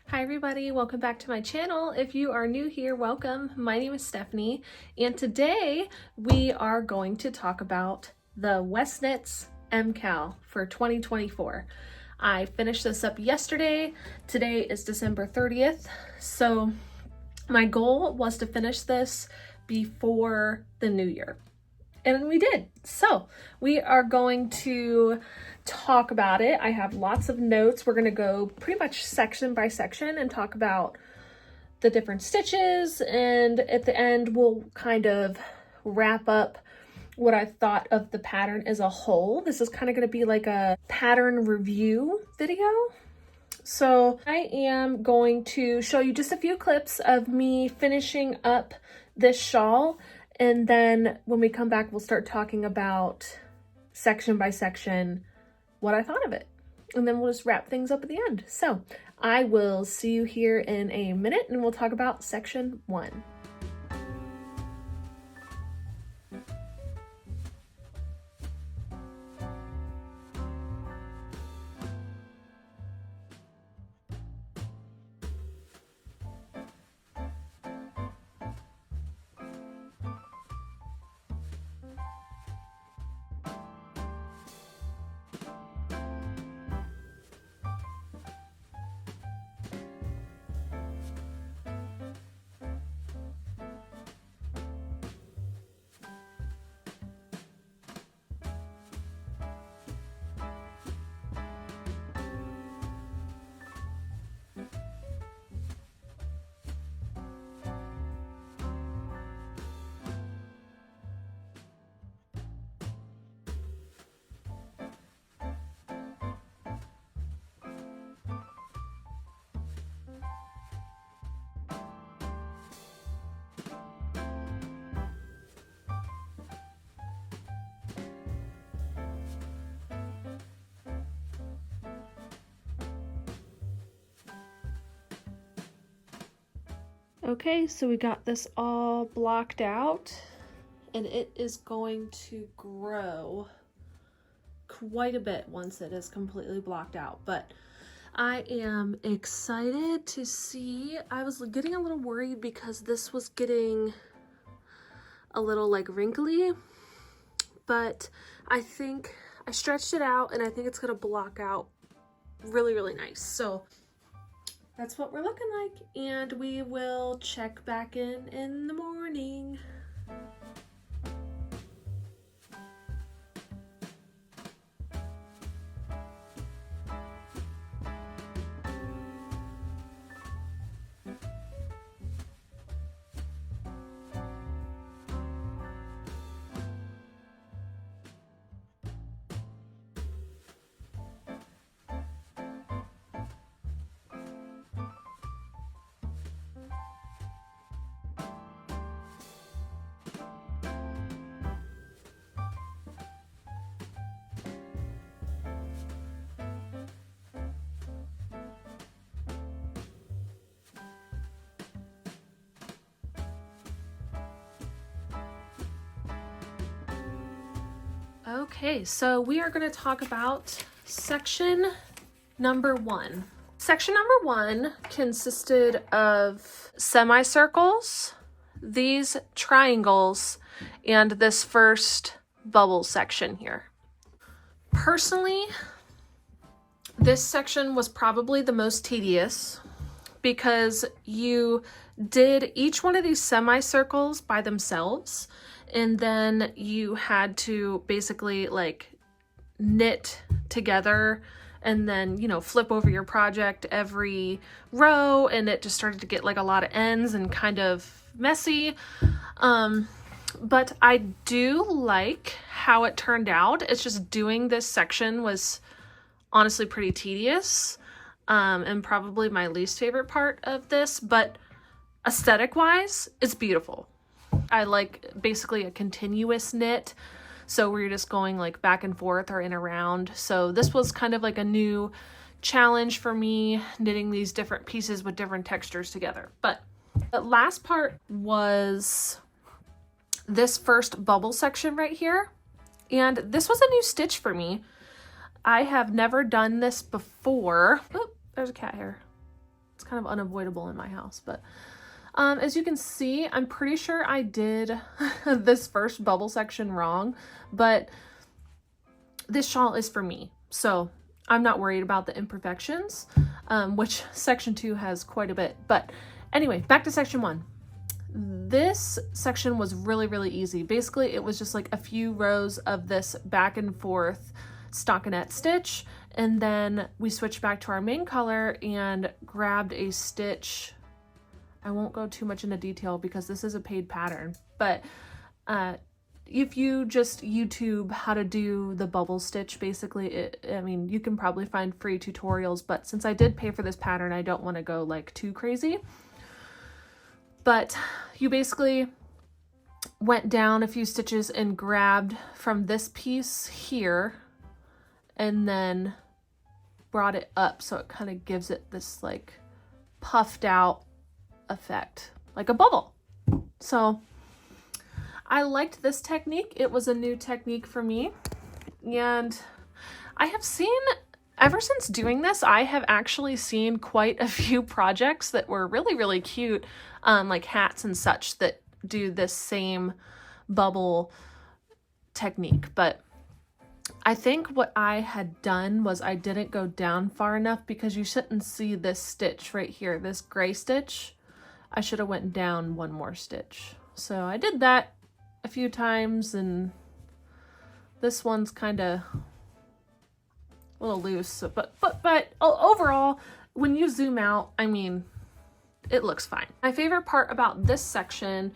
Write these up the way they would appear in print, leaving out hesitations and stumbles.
Hi everybody, welcome back to my channel. If you are new here, welcome. My name is Stephanie, and today we are going to talk about the Westknits MKAL for 2024. I finished this up yesterday. Today is December 30th, so my goal was to finish this before the new year. And we did. So we are going to talk about it. I have lots of notes. We're going to go pretty much section by section and talk about the different stitches. And at the end, we'll kind of wrap up what I thought of the pattern as a whole. This is kind of going to be like a pattern review video. So I am going to show you just a few clips of me finishing up this shawl. And then when we come back, we'll start talking about section by section what I thought of it. And then we'll just wrap things up at the end. So I will see you here in a minute and we'll talk about section 1. Okay, so we got this all blocked out and it is going to grow quite a bit once it is completely blocked out, but I am excited to see. I was getting a little worried because this was getting a little like wrinkly, but I think I stretched it out and I think it's gonna block out really nice. So that's what we're looking like, and we will check back in the morning. Okay, so we are going to talk about section number 1. Section number 1 consisted of semicircles, these triangles, and this first bubble section here. Personally, this section was probably the most tedious because you did each one of these semicircles by themselves, and then you had to basically like knit together and then, you know, flip over your project every row, and it just started to get like a lot of ends and kind of messy. But I do like how it turned out. It's just doing this section was honestly pretty tedious, and probably my least favorite part of this, but aesthetic wise, it's beautiful. I like basically a continuous knit, so we're just going like back and forth or in a round. So this was kind of like a new challenge for me, knitting these different pieces with different textures together. But the last part was this first bubble section right here, and this was a new stitch for me. I have never done this before. Oh, there's a cat here. It's kind of unavoidable in my house, but as you can see, I'm pretty sure I did this first bubble section wrong, but this shawl is for me, so I'm not worried about the imperfections, which section 2 has quite a bit. But anyway, back to section 1. This section was really, really easy. Basically, it was just like a few rows of this back and forth stockinette stitch, and then we switched back to our main color and grabbed a stitch. I won't go too much into detail because this is a paid pattern, but if you just YouTube how to do the bubble stitch, basically, I mean, you can probably find free tutorials, but since I did pay for this pattern, I don't want to go like too crazy. But you basically went down a few stitches and grabbed from this piece here and then brought it up, so it kind of gives it this like puffed out effect, like a bubble. So I liked this technique. It was a new technique for me, and I have seen, ever since doing this, I have actually seen quite a few projects that were really, really cute, like hats and such, that do this same bubble technique. But I think what I had done was I didn't go down far enough, because you shouldn't see this stitch right here, this gray stitch. I should have went down one more stitch. So I did that a few times, and this one's kind of a little loose, but overall, when you zoom out, I mean, it looks fine. My favorite part about this section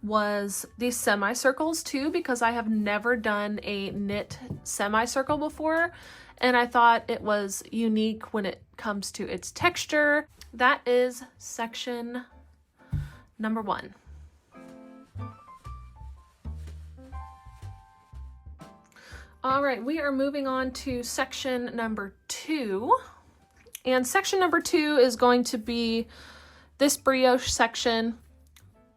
was these semicircles too, because I have never done a knit semicircle before, and I thought it was unique when it comes to its texture. That is section number 1. All right, we are moving on to section number 2. And section number 2 is going to be this brioche section,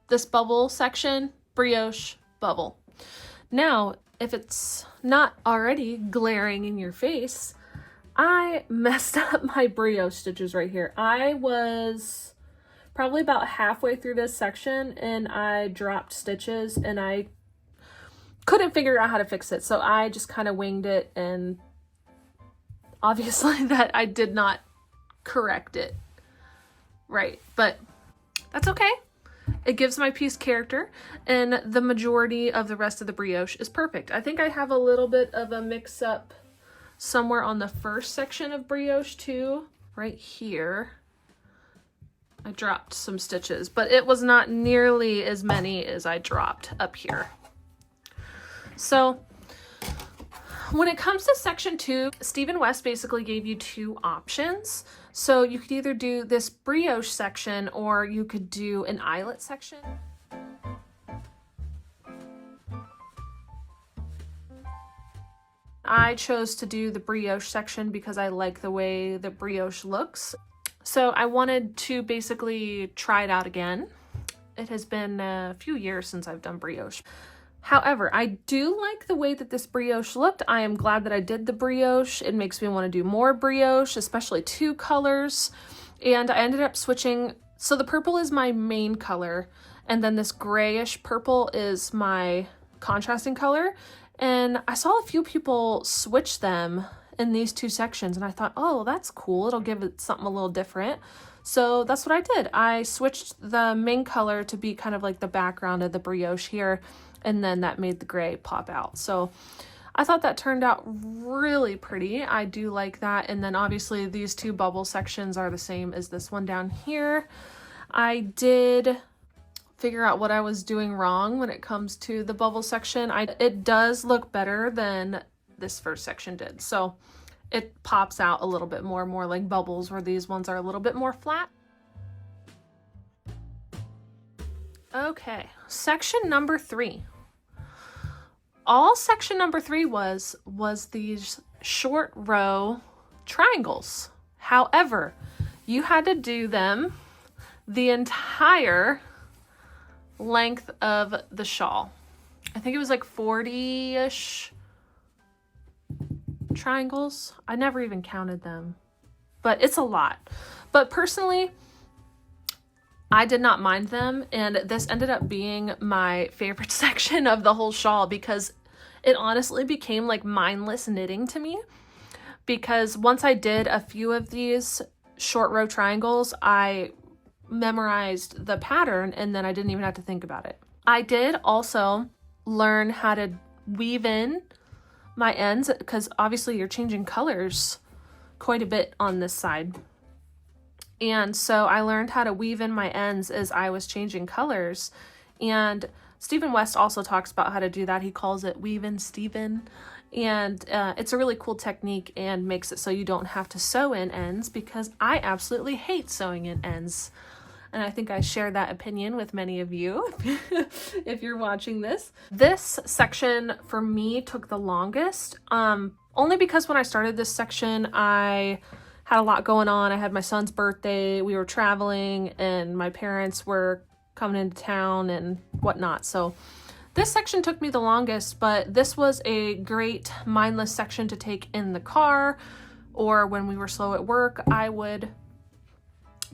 this bubble section, brioche, bubble. Now, if it's not already glaring in your face, I messed up my brioche stitches right here. I was probably about halfway through this section and I dropped stitches, and I couldn't figure out how to fix it. So I just kind of winged it, and obviously that I did not correct it right, but that's okay. It gives my piece character, and the majority of the rest of the brioche is perfect. I think I have a little bit of a mix up somewhere on the first section of brioche too, right here. I dropped some stitches, but it was not nearly as many as I dropped up here. So when it comes to section 2, Stephen West basically gave you 2 options. So you could either do this brioche section, or you could do an eyelet section. I chose to do the brioche section because I like the way the brioche looks. So I wanted to basically try it out again. It has been a few years since I've done brioche. However, I do like the way that this brioche looked. I am glad that I did the brioche. It makes me want to do more brioche, especially 2 colors. And I ended up switching. So the purple is my main color, and then this grayish purple is my contrasting color. And I saw a few people switch them in these 2 sections, and I thought, oh, that's cool. It'll give it something a little different. So that's what I did. I switched the main color to be kind of like the background of the brioche here, and then that made the gray pop out. So I thought that turned out really pretty. I do like that. And then obviously these 2 bubble sections are the same as this one down here. I did figure out what I was doing wrong when it comes to the bubble section. It does look better than this first section did. So it pops out a little bit more like bubbles, where these ones are a little bit more flat. Okay, section number 3. All section number 3 was these short row triangles. However, you had to do them the entire length of the shawl. I think it was like 40-ish triangles. I never even counted them, but it's a lot. But personally, I did not mind them, and this ended up being my favorite section of the whole shawl because it honestly became like mindless knitting to me. Because once I did a few of these short row triangles, I memorized the pattern and then I didn't even have to think about it. I did also learn how to weave in my ends because obviously you're changing colors quite a bit on this side. And so I learned how to weave in my ends as I was changing colors. And Stephen West also talks about how to do that. He calls it weave in Stephen. And it's a really cool technique and makes it so you don't have to sew in ends, because I absolutely hate sewing in ends. And I think I share that opinion with many of you if you're watching this. This section for me took the longest, only because when I started this section, I had a lot going on. I had my son's birthday, we were traveling, and my parents were coming into town and whatnot. So this section took me the longest, but this was a great mindless section to take in the car, or when we were slow at work, I would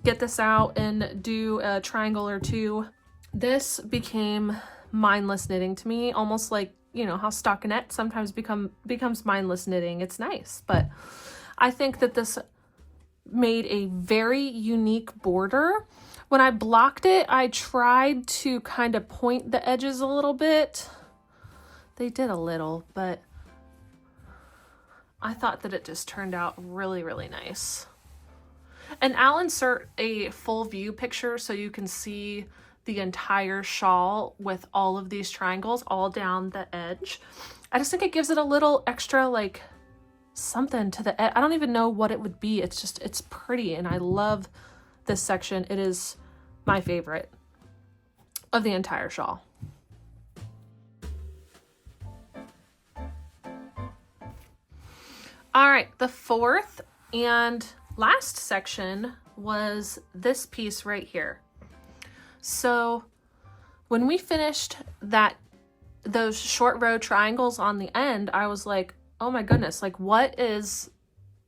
get this out and do a triangle or two. This became mindless knitting to me, almost like, you know, how stockinette sometimes becomes mindless knitting. It's nice, but I think that this made a very unique border. When I blocked it, I tried to kind of point the edges a little bit. They did a little, but I thought that it just turned out really, really nice. And I'll insert a full view picture so you can see the entire shawl with all of these triangles all down the edge. I just think it gives it a little extra, like, something to the edge. I don't even know what it would be. It's just, it's pretty, and I love this section. It is my favorite of the entire shawl. All right, the fourth and last section was this piece right here. So when we finished those short row triangles on the end, I was like, oh my goodness, like, what is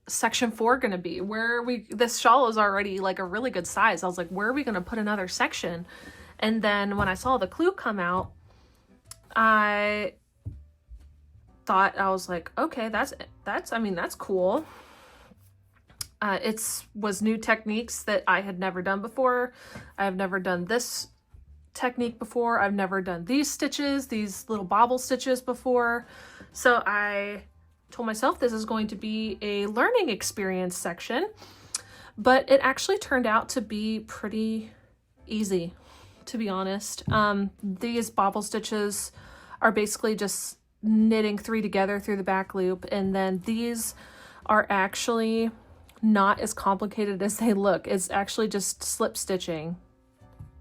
section 4 gonna be? This shawl is already like a really good size. I was like, where are we gonna put another section? And then when I saw the clue come out, I was like, okay, that's cool. It was new techniques that I had never done before. I have never done this technique before. I've never done these stitches, these little bobble stitches before. So I told myself this is going to be a learning experience section, but it actually turned out to be pretty easy, to be honest. These bobble stitches are basically just knitting 3 together through the back loop, and then these are actually not as complicated as they look. It's actually just slip stitching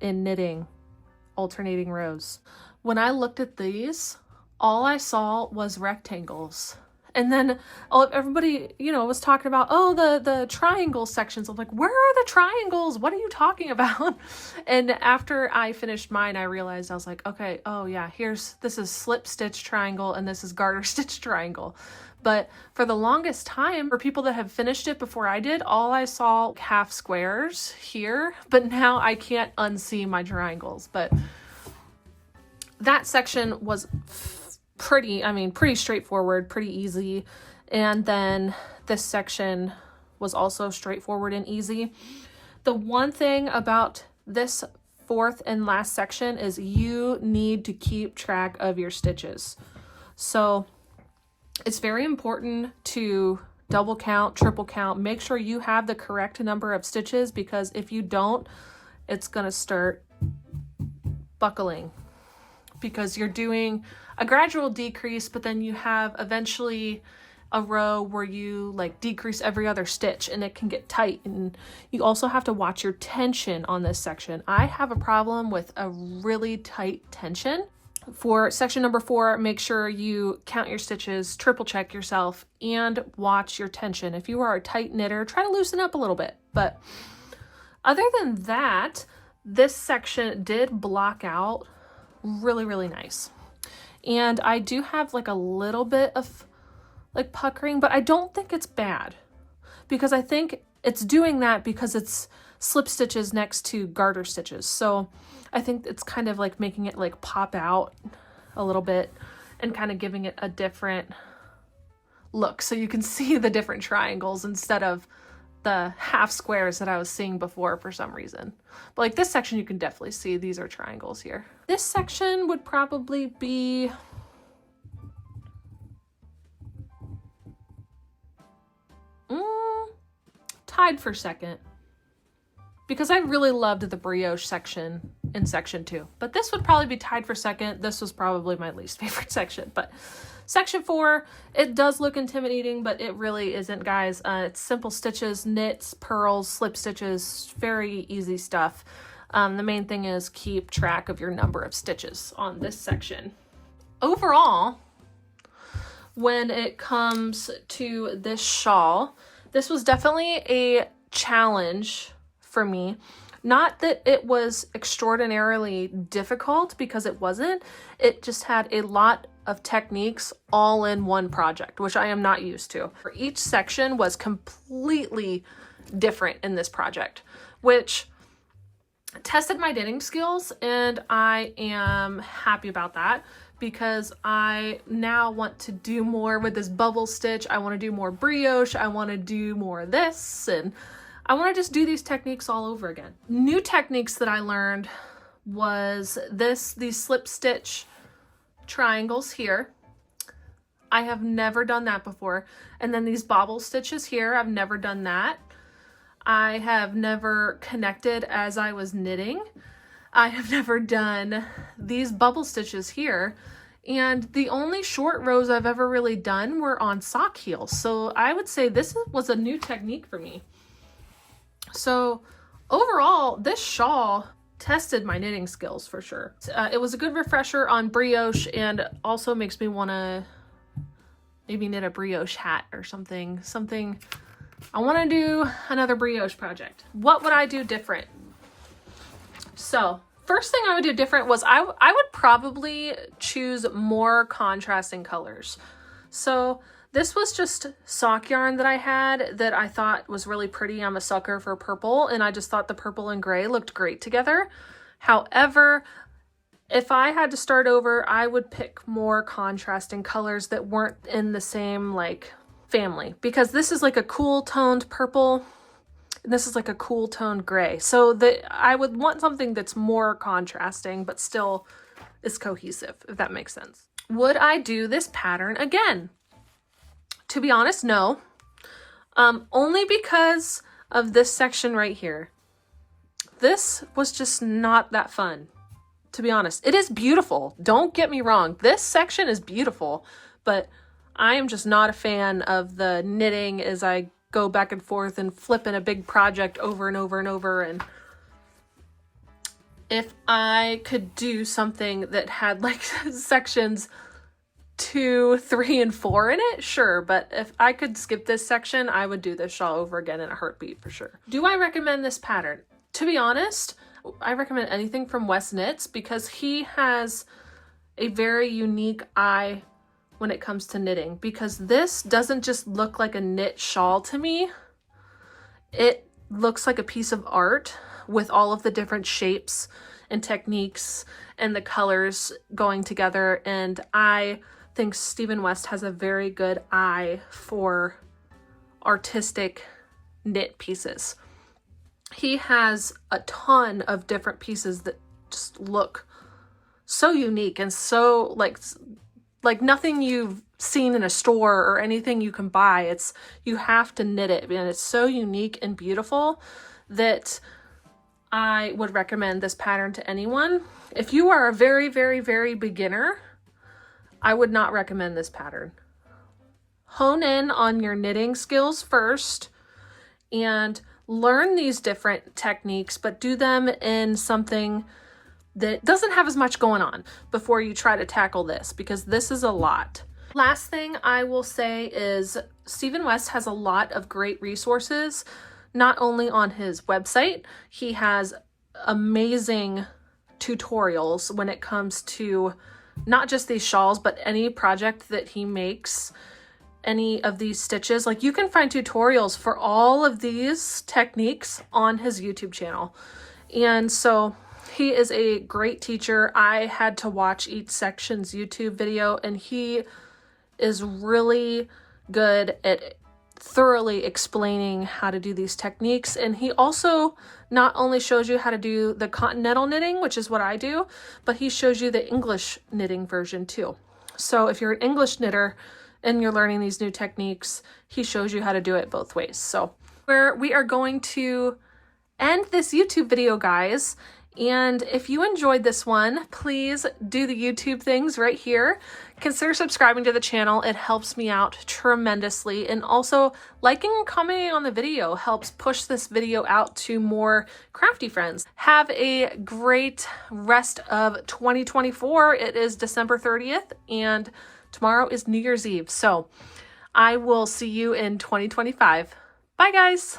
in knitting, alternating rows. When I looked at these, all I saw was rectangles. And then everybody, was talking about, oh, the triangle sections. I'm like, where are the triangles? What are you talking about? And after I finished mine, I realized, I was like, okay, oh yeah, this is slip stitch triangle and this is garter stitch triangle. But for the longest time, for people that have finished it before I did, all I saw half squares here, but now I can't unsee my triangles. But that section was pretty straightforward, pretty easy. And then this section was also straightforward and easy. The one thing about this fourth and last section is you need to keep track of your stitches. So it's very important to double count, triple count, make sure you have the correct number of stitches, because if you don't, it's going to start buckling, because you're doing a gradual decrease, but then you have eventually a row where you like decrease every other stitch and it can get tight. And you also have to watch your tension on this section. I have a problem with a really tight tension. For section number 4, make sure you count your stitches, triple check yourself, and watch your tension. If you are a tight knitter, try to loosen up a little bit. But other than that, this section did block out really, really nice. And I do have like a little bit of like puckering, but I don't think it's bad, because I think it's doing that because it's slip stitches next to garter stitches. So I think it's kind of like making it like pop out a little bit and kind of giving it a different look. So you can see the different triangles instead of the half squares that I was seeing before for some reason. But like this section, you can definitely see these are triangles here. This section would probably be tied for second, because I really loved the brioche section in section 2. But this would probably be tied for second. This was probably my least favorite section. But section 4, it does look intimidating, but it really isn't, guys. It's simple stitches, knits, purls, slip stitches, very easy stuff. The main thing is keep track of your number of stitches on this section. Overall, when it comes to this shawl, this was definitely a challenge for me. Not that it was extraordinarily difficult, because it wasn't. It just had a lot of techniques all in one project, which I am not used to. Each section was completely different in this project, which tested my knitting skills, and I am happy about that, because I now want to do more with this bubble stitch. I want to do more brioche. I want to do more of this, and I want to just do these techniques all over again. New techniques that I learned was these slip stitch triangles here. I have never done that before. And then these bobble stitches here, I've never done that. I have never connected as I was knitting. I have never done these bubble stitches here. And the only short rows I've ever really done were on sock heels. So I would say this was a new technique for me. So overall, this shawl tested my knitting skills for sure. It was a good refresher on brioche, and also makes me want to maybe knit a brioche hat or something. I want to do another brioche project. What would I do different? So first thing I would do different was I would probably choose more contrasting colors. So this was just sock yarn that I had that I thought was really pretty. I'm a sucker for purple, and I just thought the purple and gray looked great together. However, if I had to start over, I would pick more contrasting colors that weren't in the same like family, because this is like a cool toned purple and this is like a cool toned gray. So I would want something that's more contrasting but still is cohesive, if that makes sense. Would I do this pattern again? To be honest, no. Only because of this section right here. This was just not that fun, to be honest. It is beautiful. Don't get me wrong. This section is beautiful, but I am just not a fan of the knitting as I go back and forth and flipping a big project over and over and over. And if I could do something that had like sections 2, 3, and 4 in it, sure. But if I could skip this section, I would do this shawl over again in a heartbeat for sure. Do I recommend this pattern? To be honest, I recommend anything from Westknits, because he has a very unique eye when it comes to knitting, because this doesn't just look like a knit shawl to me. It looks like a piece of art with all of the different shapes and techniques and the colors going together. And I think Stephen West has a very good eye for artistic knit pieces. He has a ton of different pieces that just look so unique and so like nothing you've seen in a store or anything you can buy. You have to knit it, and it's so unique and beautiful that I would recommend this pattern to anyone. If you are a very, very, very beginner, I would not recommend this pattern. Hone in on your knitting skills first and learn these different techniques, but do them in something that doesn't have as much going on before you try to tackle this, because this is a lot. Last thing I will say is Stephen West has a lot of great resources, not only on his website. He has amazing tutorials when it comes to not just these shawls, but any project that he makes. any of these stitches. Like, you can find tutorials for all of these techniques on his YouTube channel. And so he is a great teacher. I had to watch each section's YouTube video, and he is really good at thoroughly explaining how to do these techniques. And he also not only shows you how to do the continental knitting, which is what I do, but he shows you the English knitting version too. So if you're an English knitter and you're learning these new techniques, he shows you how to do it both ways. So we are going to end this YouTube video, guys. And if you enjoyed this one, please do the YouTube things right here. Consider subscribing to the channel. It helps me out tremendously. And also liking and commenting on the video helps push this video out to more crafty friends. Have a great rest of 2024. It is December 30th and tomorrow is New Year's Eve. So I will see you in 2025. Bye, guys.